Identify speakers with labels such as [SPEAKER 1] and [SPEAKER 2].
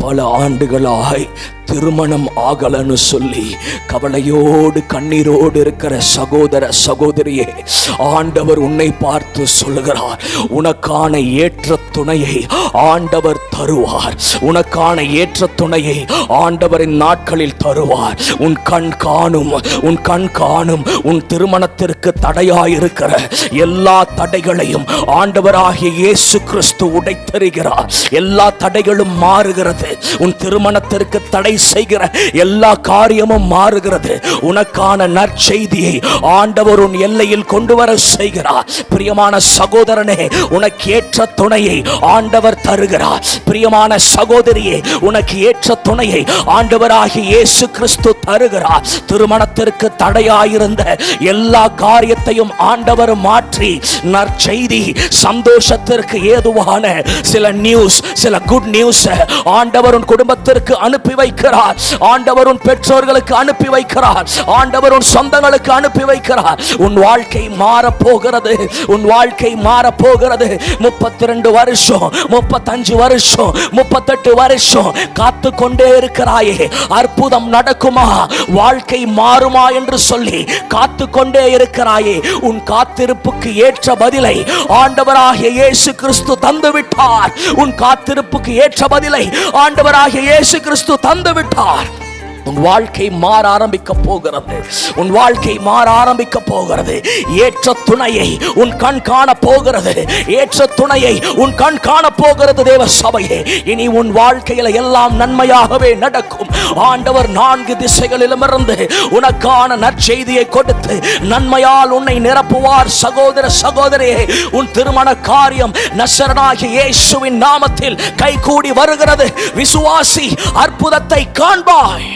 [SPEAKER 1] பல ஆண்டுகளாய் திருமணம் ஆகலன்னு சொல்லி கவலையோடு கண்ணீரோடு இருக்கிற சகோதர சகோதரியே, ஆண்டவர் உன்னை பார்த்து சொல்லுகிறார், உனக்கான ஏற்ற துணையை ஆண்டவர் தருவார். உனக்கான ஏற்ற துணையை ஆண்டவரின் நாட்களில் தருவார். உன் கண் காணும் உன் திருமணத்திற்கு தடையாயிருக்கிற எல்லா தடைகளையும் ஆண்டவராகிய இயேசு கிறிஸ்து உடைத்தருகிறார். எல்லா தடைகளும் மாறுகிறது. உன் திருமணத்திற்கு தடை செய்கிற எல்லா காரியமும் மாறுகிறது. உனக்கான நற்செய்தியை ஆண்டவர் உன் எல்லையில் கொண்டு வர செய்கிறார். பிரியமான சகோதரனே, உனக்கு ஏற்ற துணையை ஆண்டவர் தருகிறார். பிரியமான சகோதரியே, உனக்கு ஏற்ற துணையை ஆண்டவராகிய இயேசு கிறிஸ்து தருகிறார். திருமணத்திற்கு தடையாயிருந்த எல்லா காரியத்தையும் ஆண்டவர் மாற்றி நற்செய்தி, சந்தோஷத்திற்கு ஏதுவான சில குட் நியூஸ் ஆண்டவர் உன் குடும்பத்திற்கு அனுப்பி வைக்கிறார். ஆண்டவர் உன் பெற்றோர்களுக்கு அனுப்பி வைக்கிறார். ஆண்டவர் உன் சொந்தங்களுக்கு அனுப்பி வைக்கிறார். உன் வாழ்க்கை மாறப் போகிறது. உன் வாழ்க்கை மாறப் போகிறது. 32 வருஷம், 35 வருஷம், 38 வருஷம் காத்து கொண்டே இருக்கிறாயே, அற்புதம் நடக்குமா, வாழ்க்கை மாறுமா என்று சொல்லி காத்து கொண்டே இருக்கிறாயே, உன் காத்திருப்புக்கு ஏற்ற பதிலை ஆண்டவராகிய இயேசு கிறிஸ்து தந்து விட்டார். உன் காத்திருப்புக்கு ஏற்ற பதிலை ஆண்டவராகிய இயேசு கிறிஸ்து தந்து விட்டார். உன் வாழ்க்கை மாற ஆரம்பிக்க போகிறது. உன் வாழ்க்கை மாற ஆரம்பிக்க போகிறது. ஏற்ற துணையை உன் கண் காண போகிறது. ஏற்ற துணையை உன் கண் காண போகிறது. தேவ சபையே, இனி உன் வாழ்க்கையில எல்லாம் நன்மையாகவே நடக்கும். ஆண்டவர் 4 திசைகளிலுமிருந்து உனக்கான நற்செய்தியை கொடுத்து நன்மையால் உன்னை நிரப்புவார். சகோதர சகோதரியே, உன் திருமண காரியம் நசரேயனாகிய இயேசுவின் நாமத்தில் கைகூடி வருகிறது. விசுவாசி, அற்புதத்தை காண்பாய்.